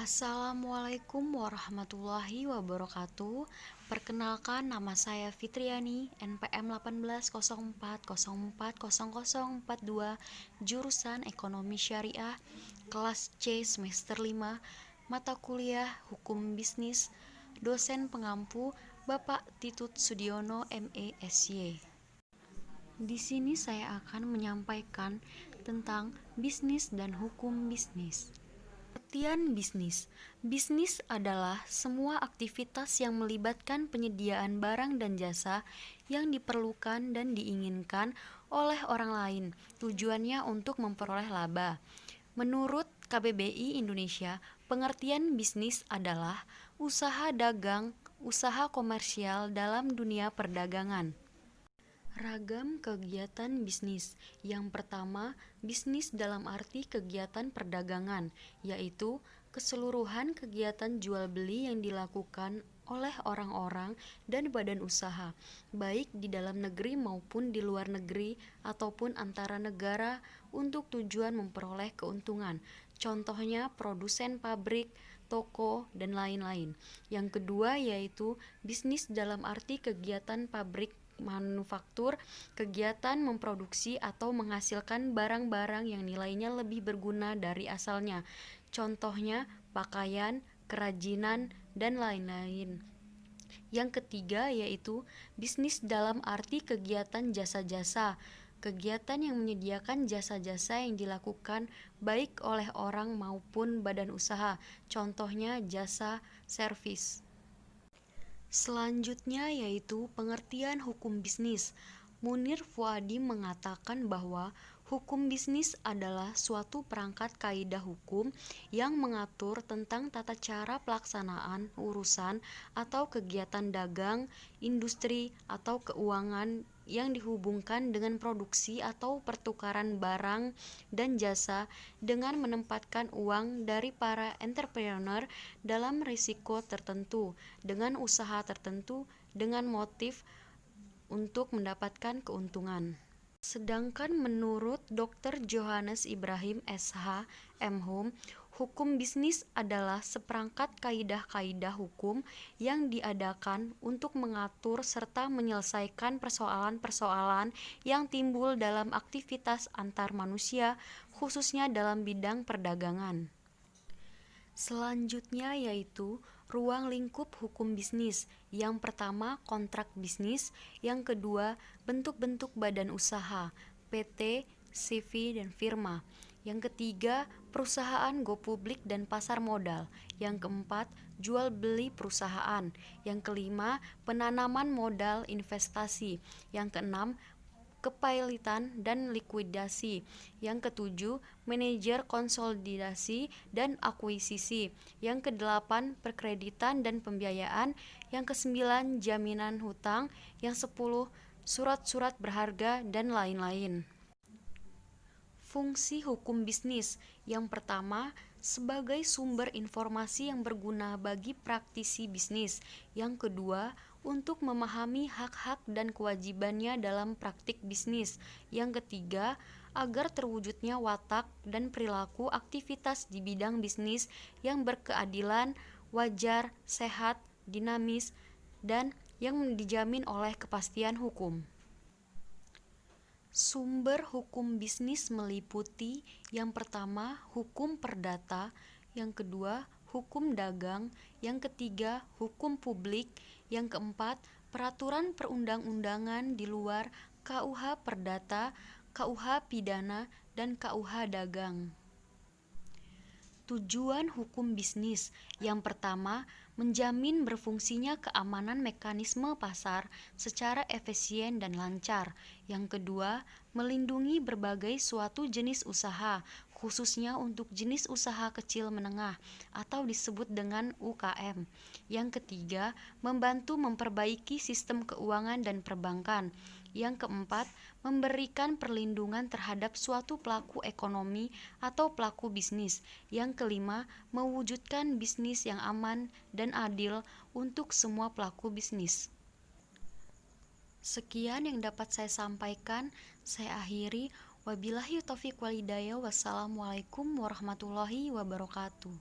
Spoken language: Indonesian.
Assalamualaikum warahmatullahi wabarakatuh. Perkenalkan, nama saya Fitriani, NPM 1804040042, jurusan Ekonomi Syariah, kelas C semester 5, mata kuliah Hukum Bisnis, dosen pengampu Bapak Titut Sudiono ME SY. Di sini saya akan menyampaikan tentang bisnis dan hukum bisnis. Pengertian bisnis. Bisnis adalah semua aktivitas yang melibatkan penyediaan barang dan jasa yang diperlukan dan diinginkan oleh orang lain. Tujuannya untuk memperoleh laba. Menurut KBBI Indonesia, pengertian bisnis adalah usaha dagang, usaha komersial dalam dunia perdagangan. Ragam kegiatan bisnis. Yang pertama, bisnis dalam arti kegiatan perdagangan, yaitu keseluruhan kegiatan jual beli yang dilakukan oleh orang-orang dan badan usaha, baik di dalam negeri maupun di luar negeri ataupun antara negara untuk tujuan memperoleh keuntungan. Contohnya produsen pabrik, toko, dan lain-lain. Yang kedua yaitu bisnis dalam arti kegiatan pabrik manufaktur, kegiatan memproduksi atau menghasilkan barang-barang yang nilainya lebih berguna dari asalnya. Contohnya pakaian, kerajinan, dan lain-lain. Yang ketiga yaitu bisnis dalam arti kegiatan jasa-jasa. Kegiatan yang menyediakan jasa-jasa yang dilakukan baik oleh orang maupun badan usaha. Contohnya jasa servis. Selanjutnya yaitu pengertian hukum bisnis. Munir Fuadi mengatakan bahwa hukum bisnis adalah suatu perangkat kaidah hukum yang mengatur tentang tata cara pelaksanaan urusan atau kegiatan dagang, industri, atau keuangan yang dihubungkan dengan produksi atau pertukaran barang dan jasa dengan menempatkan uang dari para entrepreneur dalam risiko tertentu, dengan usaha tertentu, dengan motif untuk mendapatkan keuntungan. Sedangkan menurut Dr. Johannes Ibrahim SH, MHum, hukum bisnis adalah seperangkat kaidah-kaidah hukum yang diadakan untuk mengatur serta menyelesaikan persoalan-persoalan yang timbul dalam aktivitas antar manusia, khususnya dalam bidang perdagangan. Selanjutnya yaitu ruang lingkup hukum bisnis. Yang pertama, kontrak bisnis. Yang kedua, bentuk-bentuk badan usaha, PT, CV, dan firma. Yang ketiga, perusahaan go publik dan pasar modal. Yang keempat, jual beli perusahaan. Yang kelima, penanaman modal investasi. Yang keenam, kepailitan dan likuidasi. Yang ketujuh, manajer konsolidasi dan akuisisi. Yang kedelapan, perkreditan dan pembiayaan. Yang kesembilan, jaminan hutang. Yang sepuluh, surat-surat berharga dan lain-lain. Fungsi hukum bisnis. Yang pertama, sebagai sumber informasi yang berguna bagi praktisi bisnis. Yang kedua, untuk memahami hak-hak dan kewajibannya dalam praktik bisnis. Yang ketiga, agar terwujudnya watak dan perilaku aktivitas di bidang bisnis yang berkeadilan, wajar, sehat, dinamis, dan yang dijamin oleh kepastian hukum. Sumber hukum bisnis meliputi yang pertama, hukum perdata, yang kedua, hukum dagang, yang ketiga, hukum publik, yang keempat, peraturan perundang-undangan di luar KUH Perdata, KUH Pidana, dan KUH Dagang. Tujuan hukum bisnis. Yang pertama, menjamin berfungsinya keamanan mekanisme pasar secara efisien dan lancar. Yang kedua, melindungi berbagai suatu jenis usaha, khususnya untuk jenis usaha kecil menengah atau disebut dengan UKM. Yang ketiga, membantu memperbaiki sistem keuangan dan perbankan. Yang keempat, memberikan perlindungan terhadap suatu pelaku ekonomi atau pelaku bisnis. Yang kelima, mewujudkan bisnis yang aman dan adil untuk semua pelaku bisnis. Sekian yang dapat saya sampaikan. Saya akhiri. Wabillahi taufiq wal hidayah. Wassalamualaikum warahmatullahi wabarakatuh.